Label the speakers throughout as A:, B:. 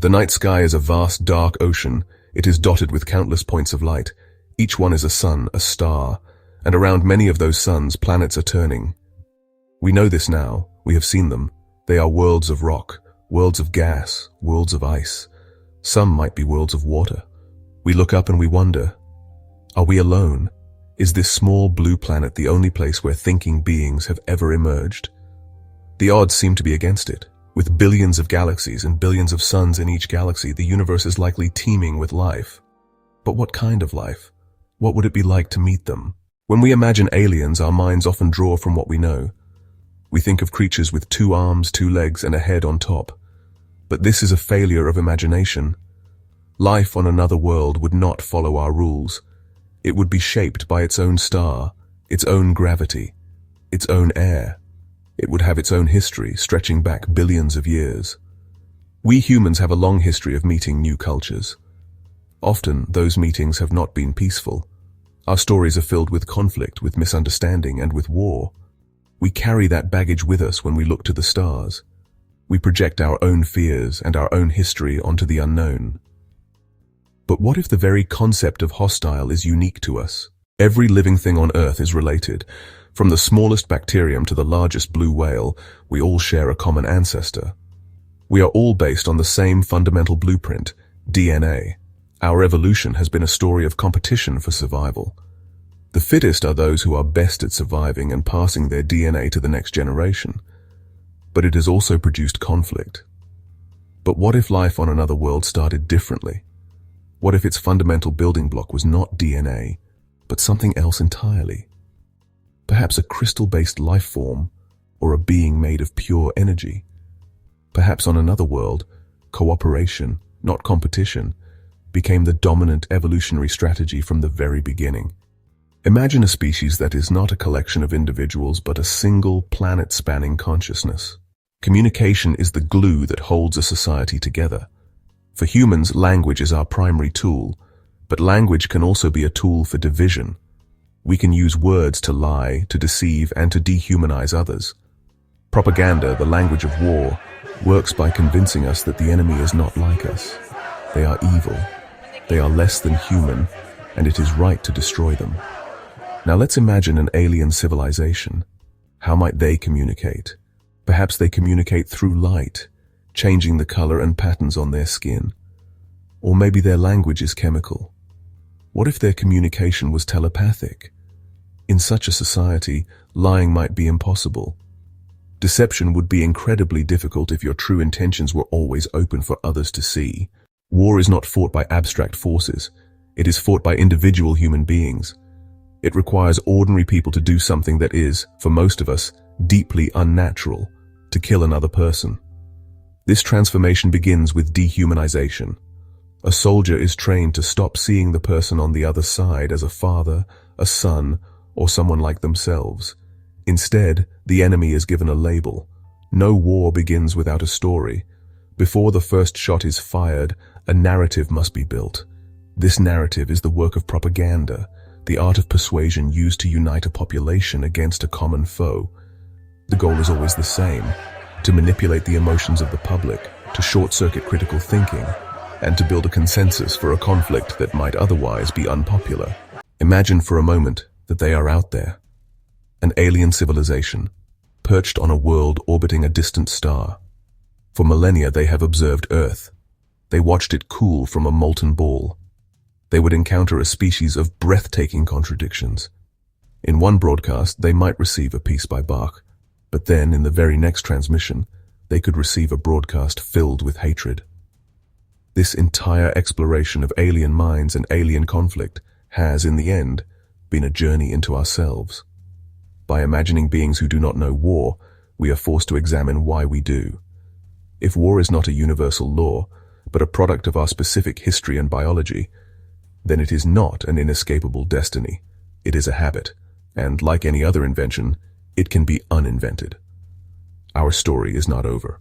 A: The night sky is a vast, dark ocean. It is dotted with countless points of light. Each one is a sun, a star, and around many of those suns, planets are turning. We know this now. We have seen them. They are worlds of rock, worlds of gas, worlds of ice. Some might be worlds of water. We look up and we wonder, are we alone? Is this small blue planet the only place where thinking beings have ever emerged? The odds seem to be against it. With billions of galaxies and billions of suns in each galaxy, the universe is likely teeming with life. But what kind of life? What would it be like to meet them? When we imagine aliens, our minds often draw from what we know. We think of creatures with 2 arms, 2 legs, and a head on top. But this is a failure of imagination. Life on another world would not follow our rules. It would be shaped by its own star, its own gravity, its own air. It would have its own history, stretching back billions of years. We humans have a long history of meeting new cultures. Often, those meetings have not been peaceful. Our stories are filled with conflict, with misunderstanding, and with war. We carry that baggage with us when we look to the stars. We project our own fears and our own history onto the unknown. But what if the very concept of hostile is unique to us? Every living thing on Earth is related. From the smallest bacterium to the largest blue whale, we all share a common ancestor. We are all based on the same fundamental blueprint, DNA. Our evolution has been a story of competition for survival. The fittest are those who are best at surviving and passing their DNA to the next generation. But it has also produced conflict. But what if life on another world started differently? What if its fundamental building block was not DNA, but something else entirely? Perhaps a crystal-based life form, or a being made of pure energy. Perhaps on another world, cooperation, not competition, became the dominant evolutionary strategy from the very beginning. Imagine a species that is not a collection of individuals but a single planet-spanning consciousness. Communication is the glue that holds a society together. For humans, language is our primary tool, but language can also be a tool for division. We can use words to lie, to deceive, and to dehumanize others. Propaganda, the language of war, works by convincing us that the enemy is not like us. They are evil. They are less than human, and it is right to destroy them. Now let's imagine an alien civilization. How might they communicate? Perhaps they communicate through light, changing the color and patterns on their skin. Or maybe their language is chemical. What if their communication was telepathic? In such a society, lying might be impossible. Deception would be incredibly difficult if your true intentions were always open for others to see. War is not fought by abstract forces. It is fought by individual human beings. It requires ordinary people to do something that is, for most of us, deeply unnatural, to kill another person. This transformation begins with dehumanization. A soldier is trained to stop seeing the person on the other side as a father, a son, or someone like themselves. Instead, the enemy is given a label. No war begins without a story. Before the first shot is fired, a narrative must be built. This narrative is the work of propaganda, the art of persuasion used to unite a population against a common foe. The goal is always the same: to manipulate the emotions of the public, to short-circuit critical thinking, and to build a consensus for a conflict that might otherwise be unpopular. Imagine for a moment that they are out there, an alien civilization, perched on a world orbiting a distant star. For millennia they have observed Earth. They watched it cool from a molten ball. They would encounter a species of breathtaking contradictions. In one broadcast, they might receive a piece by Bach, but then in the very next transmission, they could receive a broadcast filled with hatred. This entire exploration of alien minds and alien conflict has, in the end, been a journey into ourselves. By imagining beings who do not know war, we are forced to examine why we do. If war is not a universal law, but a product of our specific history and biology, then it is not an inescapable destiny. It is a habit, and like any other invention, it can be uninvented. Our story is not over.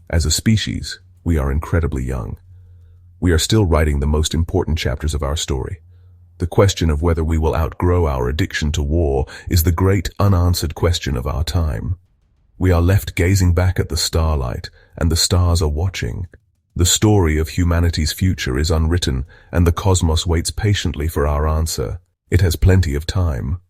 A: As a species, we are incredibly young. We are still writing the most important chapters of our story. The question of whether we will outgrow our addiction to war is the great unanswered question of our time. We are left gazing back at the starlight, and the stars are watching. The story of humanity's future is unwritten, and the cosmos waits patiently for our answer. It has plenty of time.